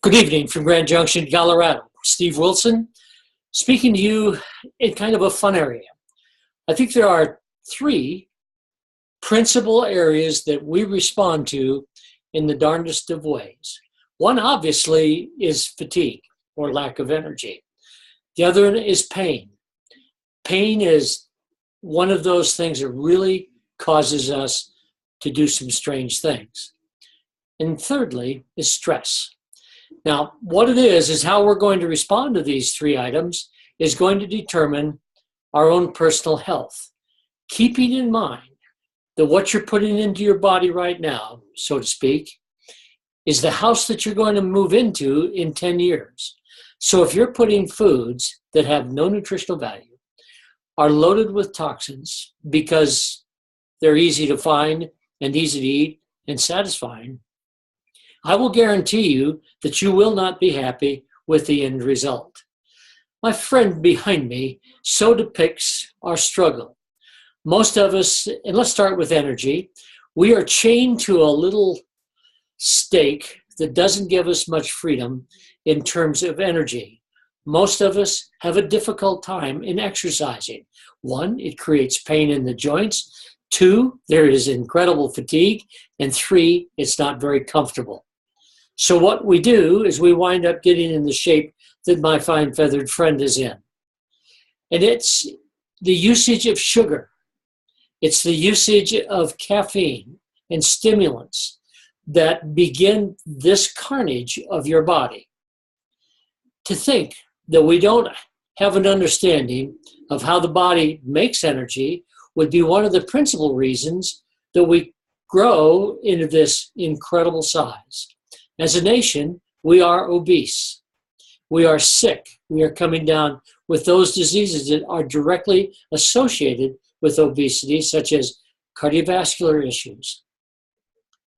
Good evening from Grand Junction, Colorado. Steve Wilson, speaking to you in kind of a fun area. I think there are three principal areas that we respond to in the darndest of ways. One, obviously, is fatigue or lack of energy. The other one is pain. Pain is one of those things that really causes us to do some strange things. And thirdly is stress. Now, what it is how we're going to respond to these three items is going to determine our own personal health. Keeping in mind that what you're putting into your body right now, so to speak, is the house that you're going to move into in 10 years. So if you're putting foods that have no nutritional value, are loaded with toxins because they're easy to find and easy to eat and satisfying, I will guarantee you that you will not be happy with the end result. My friend behind me so depicts our struggle. Most of us, and let's start with energy, we are chained to a little stake that doesn't give us much freedom in terms of energy. Most of us have a difficult time in exercising. One, it creates pain in the joints. Two, there is incredible fatigue. And three, it's not very comfortable. So what we do is we wind up getting in the shape that my fine feathered friend is in. And it's the usage of sugar. It's the usage of caffeine and stimulants that begin this carnage of your body. To think that we don't have an understanding of how the body makes energy would be one of the principal reasons that we grow into this incredible size. As a nation, we are obese. We are sick. We are coming down with those diseases that are directly associated with obesity, such as cardiovascular issues,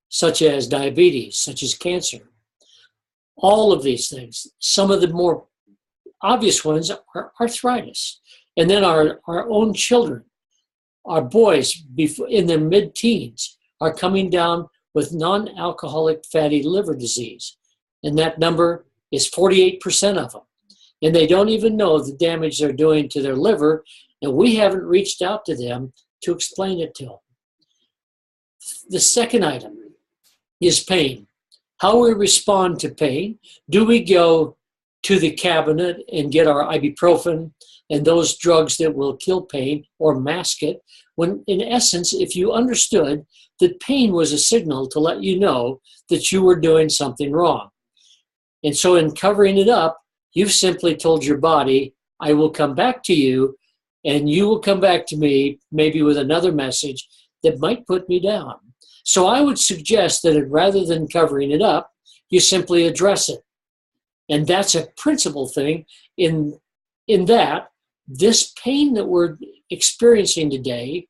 such as diabetes, such as cancer. All of these things. Some of the more obvious ones are arthritis. And then our own children, our boys in their mid-teens are coming down with non-alcoholic fatty liver disease. And that number is 48% of them. And they don't even know the damage they're doing to their liver, and we haven't reached out to them to explain it to them. The second item is pain. How we respond to pain. Do we go to the cabinet and get our ibuprofen and those drugs that will kill pain or mask it, when in essence, if you understood that pain was a signal to let you know that you were doing something wrong. And so in covering it up, you've simply told your body, I will come back to you, and you will come back to me maybe with another message that might put me down. So I would suggest that rather than covering it up, you simply address it. And that's a principal thing in that this pain that we're experiencing today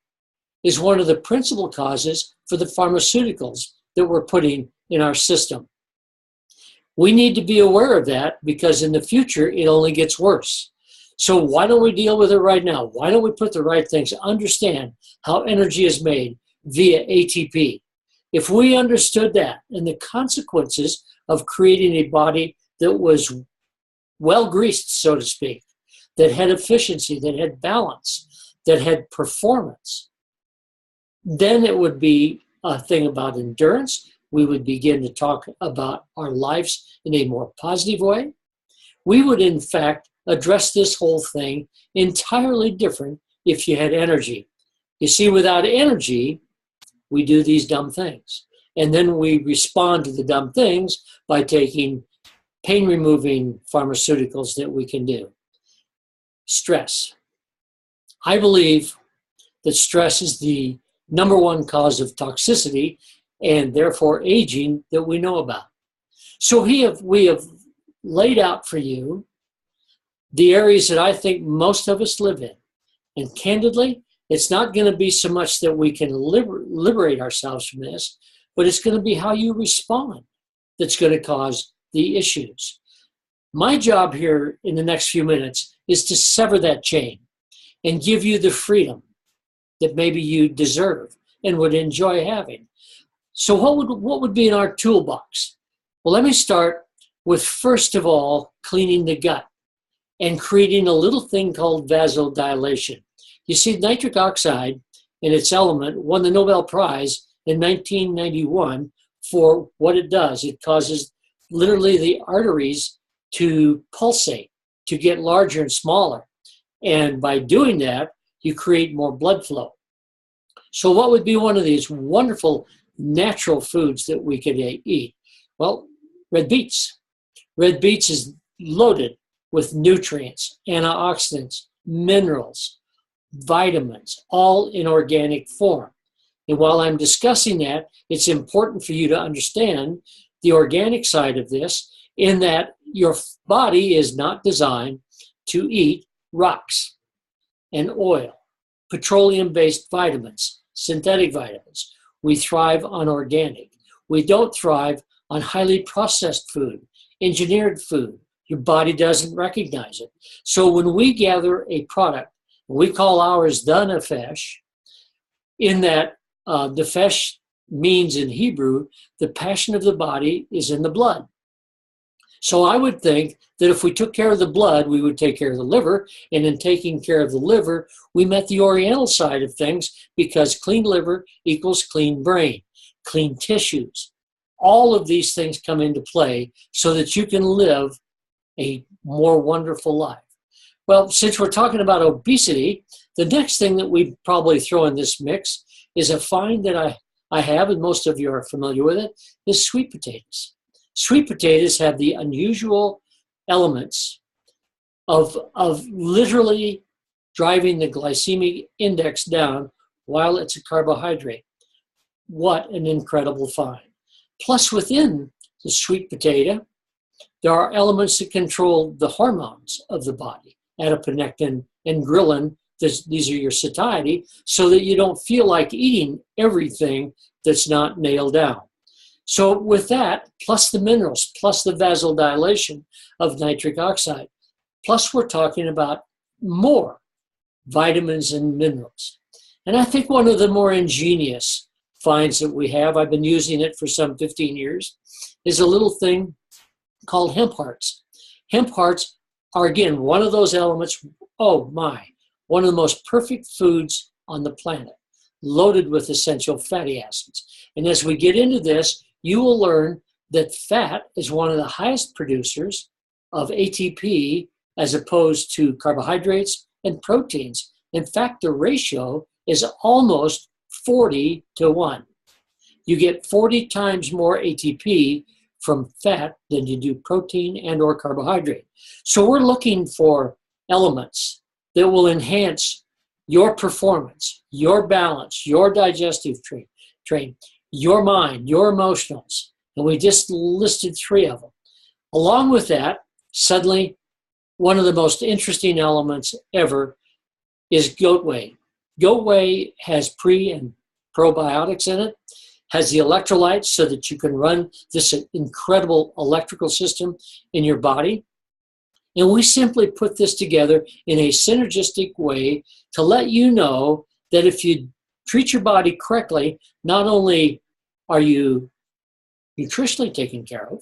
is one of the principal causes for the pharmaceuticals that we're putting in our system. We need to be aware of that because in the future, it only gets worse. So why don't we deal with it right now? Why don't we put the right things? Understand how energy is made via ATP. If we understood that and the consequences of creating a body that was well greased, so to speak, that had efficiency, that had balance, that had performance, then it would be a thing about endurance. We would begin to talk about our lives in a more positive way. We would, in fact, address this whole thing entirely different if you had energy. You see, without energy, we do these dumb things. And then we respond to the dumb things by taking pain-removing pharmaceuticals that we can do. Stress. I believe that stress is the number one cause of toxicity and therefore aging that we know about. So we have laid out for you the areas that I think most of us live in. And candidly, it's not going to be so much that we can liberate ourselves from this, but it's going to be how you respond that's going to cause the issues. My job here in the next few minutes is to sever that chain and give you the freedom that maybe you deserve and would enjoy having. So what would be in our toolbox? Well, let me start with, first of all, cleaning the gut and creating a little thing called vasodilation. You see, nitric oxide in its element won the Nobel Prize in 1991 for what it does. It causes literally the arteries to pulsate, to get larger and smaller. And by doing that, you create more blood flow. So what would be one of these wonderful natural foods that we could eat? Well, red beets. Red beets is loaded with nutrients, antioxidants, minerals, vitamins, all in organic form. And while I'm discussing that, it's important for you to understand the organic side of this, in that your body is not designed to eat rocks and oil, petroleum-based vitamins, synthetic vitamins. We thrive on organic. We don't thrive on highly processed food, engineered food. Your body doesn't recognize it. So when we gather a product, we call ours the nefesh, in that nefesh means in Hebrew, the passion of the body is in the blood. So I would think that if we took care of the blood, we would take care of the liver. And in taking care of the liver, we met the Oriental side of things, because clean liver equals clean brain, clean tissues. All of these things come into play so that you can live a more wonderful life. Well, since we're talking about obesity, the next thing that we probably throw in this mix is a find that I have, and most of you are familiar with it, is sweet potatoes. Sweet potatoes have the unusual elements of literally driving the glycemic index down while it's a carbohydrate. What an incredible find. Plus, within the sweet potato, there are elements that control the hormones of the body, adiponectin and ghrelin. These are your satiety, so that you don't feel like eating everything that's not nailed down. So with that, plus the minerals, plus the vasodilation of nitric oxide, plus we're talking about more vitamins and minerals. And I think one of the more ingenious finds that we have, I've been using it for some 15 years, is a little thing called hemp hearts. Hemp hearts are, again, one of those elements, one of the most perfect foods on the planet, loaded with essential fatty acids. And as we get into this, you will learn that fat is one of the highest producers of ATP as opposed to carbohydrates and proteins. In fact, the ratio is almost 40 to 1. You get 40 times more ATP from fat than you do protein and or carbohydrate. So we're looking for elements that will enhance your performance, your balance, your digestive train, your mind, your emotionals. And we just listed 3 of them. Along with that, suddenly, one of the most interesting elements ever is goat whey. Goat whey has pre and probiotics in it, has the electrolytes so that you can run this incredible electrical system in your body. And we simply put this together in a synergistic way to let you know that if you treat your body correctly, not only are you nutritionally taken care of,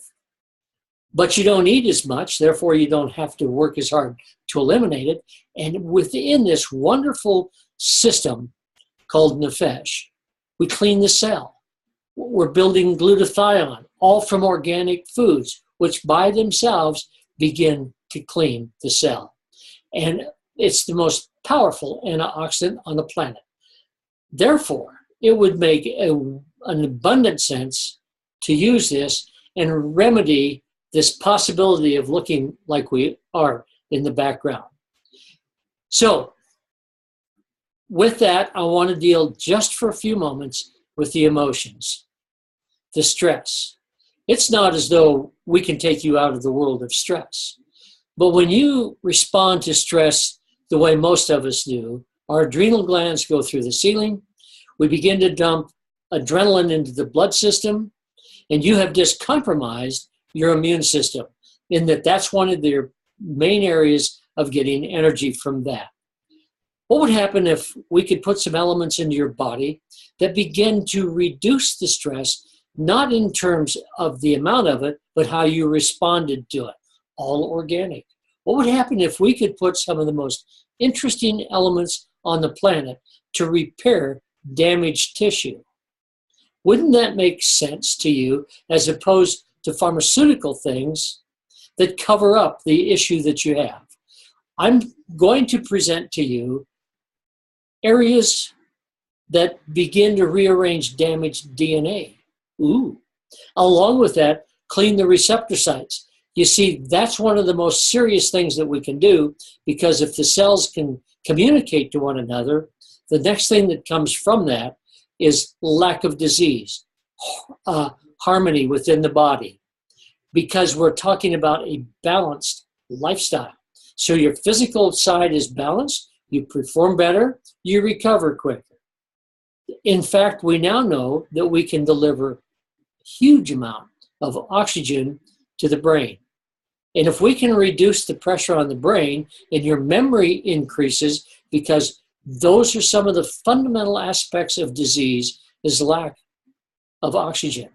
but you don't eat as much, therefore you don't have to work as hard to eliminate it. And within this wonderful system called nefesh, we clean the cell. We're building glutathione, all from organic foods, which by themselves begin to clean the cell. And it's the most powerful antioxidant on the planet. Therefore, it would make an abundant sense to use this and remedy this possibility of looking like we are in the background. So, with that, I want to deal just for a few moments with the emotions, the stress. It's not as though we can take you out of the world of stress. But when you respond to stress the way most of us do, our adrenal glands go through the ceiling, we begin to dump adrenaline into the blood system, and you have just compromised your immune system, in that that's one of their main areas of getting energy from that. What would happen if we could put some elements into your body that begin to reduce the stress, not in terms of the amount of it, but how you responded to it. All organic. What would happen if we could put some of the most interesting elements on the planet to repair damaged tissue? Wouldn't that make sense to you, as opposed to pharmaceutical things that cover up the issue that you have? I'm going to present to you areas that begin to rearrange damaged DNA. Ooh. Along with that, clean the receptor sites. You see, that's one of the most serious things that we can do, because if the cells can communicate to one another, the next thing that comes from that is lack of disease, harmony within the body, because we're talking about a balanced lifestyle. So your physical side is balanced, you perform better, you recover quicker. In fact, we now know that we can deliver a huge amount of oxygen to the brain. And if we can reduce the pressure on the brain, and your memory increases, because those are some of the fundamental aspects of disease, is lack of oxygen.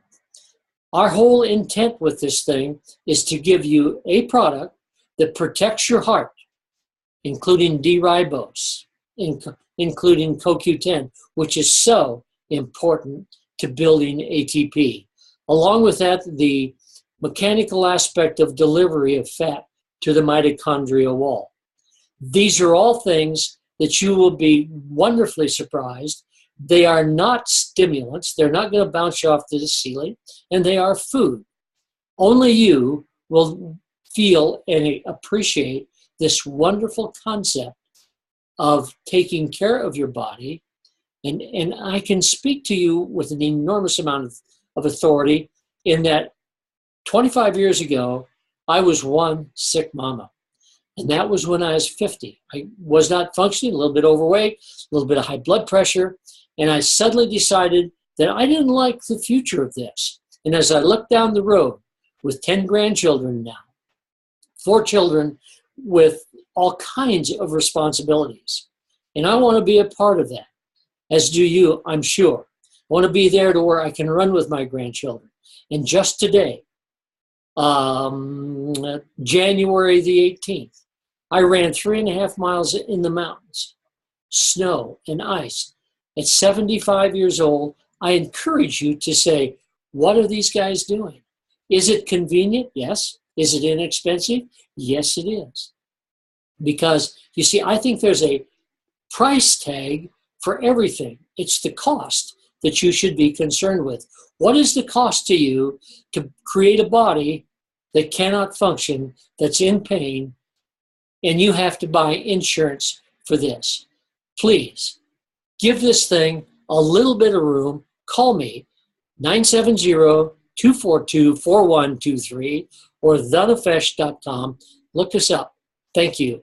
Our whole intent with this thing is to give you a product that protects your heart, including D-ribose, including CoQ10, which is so important to building ATP. Along with that, the mechanical aspect of delivery of fat to the mitochondrial wall. These are all things that you will be wonderfully surprised. They are not stimulants. They're not going to bounce you off to the ceiling, and they are food. Only you will feel and appreciate this wonderful concept of taking care of your body. And I can speak to you with an enormous amount of authority, in that 25 years ago, I was one sick mama. And that was when I was 50. I was not functioning, a little bit overweight, a little bit of high blood pressure. And I suddenly decided that I didn't like the future of this. And as I looked down the road with 10 grandchildren now, 4 children with all kinds of responsibilities, and I want to be a part of that, as do you, I'm sure. I want to be there to where I can run with my grandchildren. And just today, January the 18th, I ran 3.5 miles in the mountains, snow and ice. At 75 years old, I encourage you to say, what are these guys doing? Is it convenient? Yes. Is it inexpensive? Yes, it is. Because, you see, I think there's a price tag for everything. It's the cost that you should be concerned with. What is the cost to you to create a body that cannot function, that's in pain, and you have to buy insurance for this? Please, give this thing a little bit of room. Call me, 970-242-4123, or thenafesh.com. Look us up. Thank you.